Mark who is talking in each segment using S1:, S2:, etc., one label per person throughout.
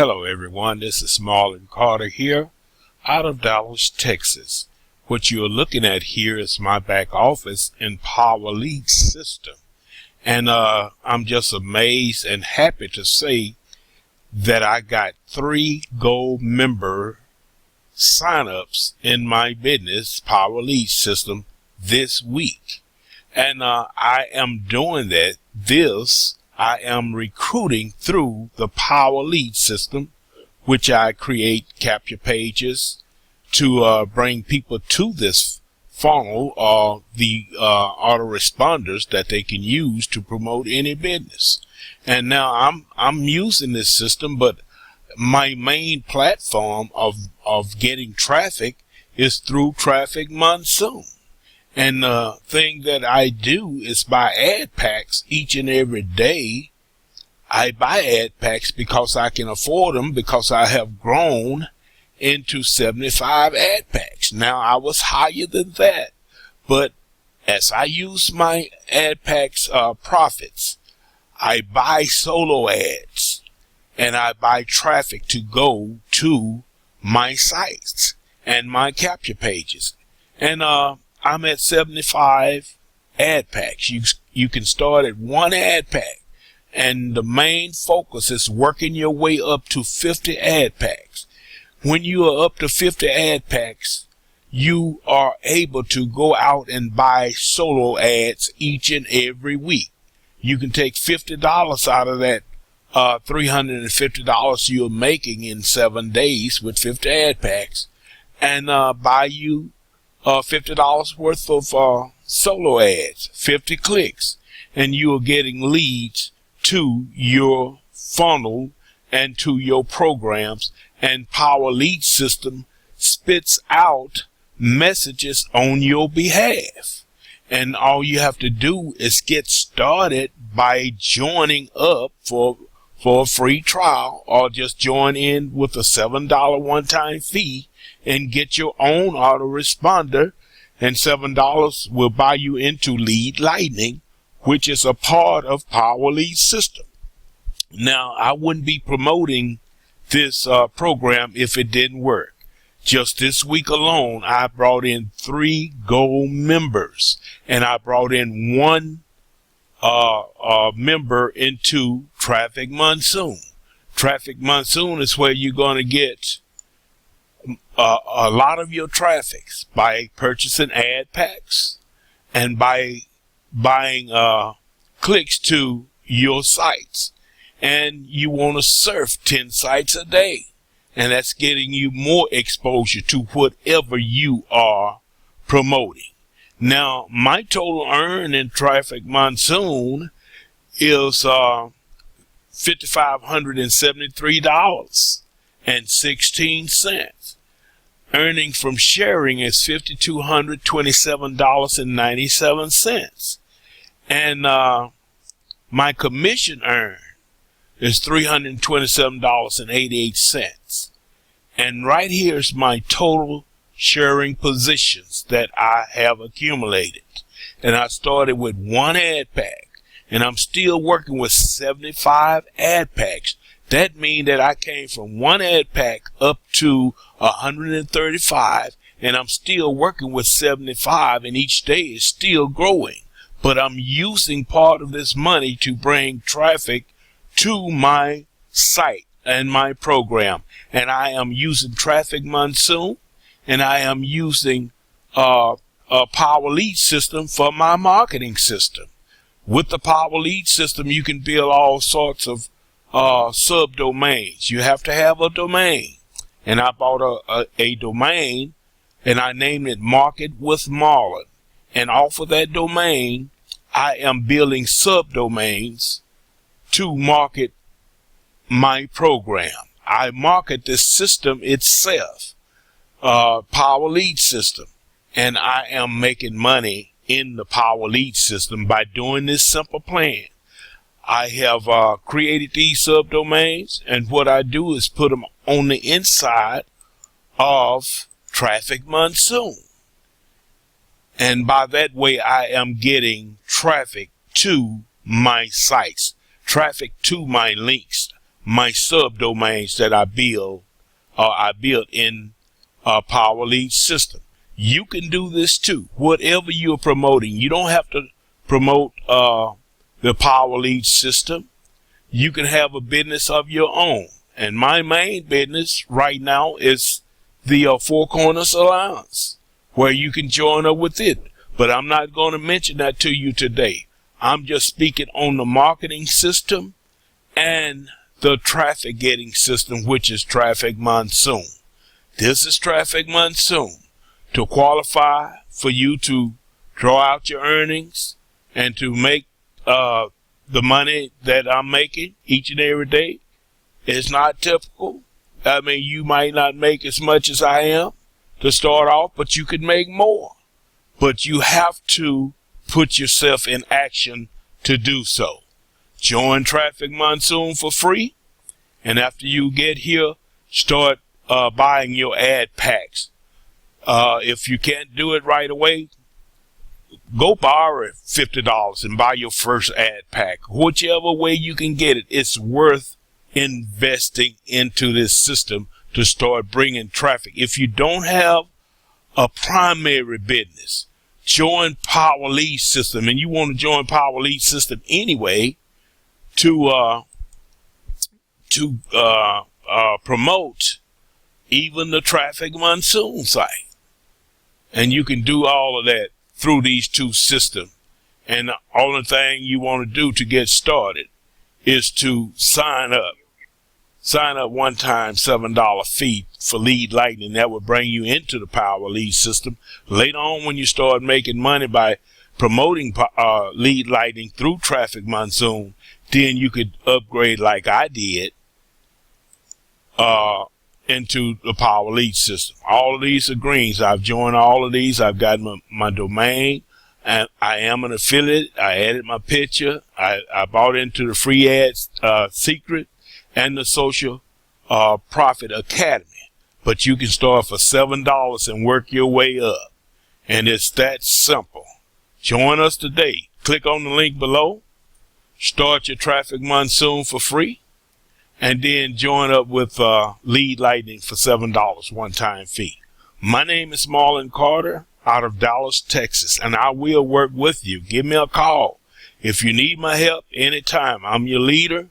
S1: Hello everyone, this is Marlin here out of Dallas, Texas. What you're looking at here is my back office in Power Lead system. And I'm just amazed and happy to say that I got 3 gold member signups in my business Power Lead system this week. And I am doing that. I am recruiting through the Power Lead system, which I create capture pages to bring people to this funnel or the autoresponders that they can use to promote any business. And now I'm using this system, but my main platform of getting traffic is through Traffic Monsoon. And the thing that I do is buy ad packs each and every day. I buy ad packs because I can afford them, because I have grown into 75 ad packs. Now, I was higher than that, but as I use my ad packs profits, I buy solo ads and I buy traffic to go to my sites and my capture pages. And I'm at 75 ad packs. You can start at 1 ad pack, and the main focus is working your way up to 50 ad packs. When you are up to 50 ad packs, you are able to go out and buy solo ads each and every week. You can take $50 out of that $350 you're making in 7 days with 50 ad packs and buy you $50 worth of solo ads, 50 clicks, and you are getting leads to your funnel and to your programs, and Power Lead system spits out messages on your behalf. And all you have to do is get started by joining up for a free trial, or just join in with a $7 one-time fee and get your own autoresponder, and $7 will buy you into Lead Lightning, which is a part of Power Lead system. Now, I wouldn't be promoting this program if it didn't work. Just this week alone, I brought in 3 gold members, and I brought in 1 member into Traffic Monsoon. Traffic Monsoon is where you're going to get a lot of your traffics by purchasing ad packs and by buying clicks to your sites. And you want to surf 10 sites a day, and that's getting you more exposure to whatever you are promoting. Now, my total earn in Traffic Monsoon is $5,573.16. Earning from sharing is $5,227.97. And my commission earn is $327.88. And right here is my total sharing positions that I have accumulated. And I started with 1 ad pack, and I'm still working with 75 ad packs. That means that I came from 1 ad pack up to 135, and I'm still working with 75, and each day is still growing. But I'm using part of this money to bring traffic to my site and my program. And I am using Traffic Monsoon, and I am using a Power Lead system for my marketing system. With the Power Lead system, you can build all sorts of subdomains. You have to have a domain. And I bought a domain, and I named it Market with Marlin. And off of that domain, I am building subdomains to market my program. I market the system itself, Power Lead system, and I am making money in the Power Lead system by doing this simple plan. I have created these subdomains, and what I do is put them on the inside of Traffic Monsoon. And by that way, I am getting traffic to my sites, traffic to my links, my subdomains that I built in Power Lead system. You can do this too. Whatever you're promoting, you don't have to promote the Power Lead system. You can have a business of your own. And my main business right now is the Four Corners Alliance, where you can join up with it. But I'm not going to mention that to you today. I'm just speaking on the marketing system and the traffic getting system, which is Traffic Monsoon. This is Traffic Monsoon. To qualify for you to draw out your earnings and to make the money that I'm making each and every day, it's not typical. I mean, you might not make as much as I am to start off, but you could make more. But you have to put yourself in action to do so. Join Traffic Monsoon for free. And after you get here, start buying your ad packs. If you can't do it right away, go borrow $50 and buy your first ad pack. Whichever way you can get it, it's worth investing into this system to start bringing traffic. If you don't have a primary business, join Power Lead system, and you want to join Power Lead system anyway to promote even the Traffic Monsoon site. And you can do all of that through these two systems. And the only thing you want to do to get started is to sign up. Sign up one time, $7 fee for Lead Lightning. That will bring you into the Power Lead system. Later on, when you start making money by promoting Lead Lightning through Traffic Monsoon, then you could upgrade like I did into the Power Lead system. All of these are greens. I've joined all of these. I've got my domain, and I am an affiliate. I added my picture. I bought into the free ads secret and the Social Profit Academy. But you can start for $7 and work your way up. And it's that simple. Join us today. Click on the link below. Start your Traffic Monsoon for free. And then join up with Lead Lightning for $7 one-time fee. My name is Marlin Carter out of Dallas, Texas, and I will work with you. Give me a call. If you need my help anytime, I'm your leader.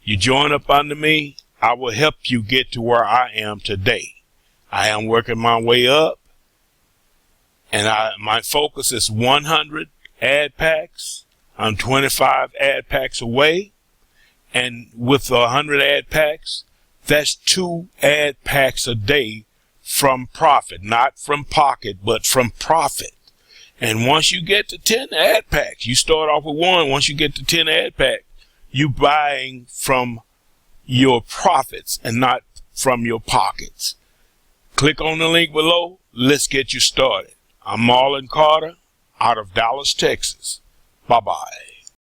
S1: You join up under me, I will help you get to where I am today. I am working my way up, and my focus is 100 ad packs. I'm 25 ad packs away. And with 100 ad packs, that's 2 ad packs a day from profit, not from pocket, but from profit. And once you get to 10 ad packs, you start off with 1. Once you get to 10 ad packs, you buying from your profits and not from your pockets. Click on the link below. Let's get you started. I'm Marlin Carter out of Dallas, Texas. Bye-bye.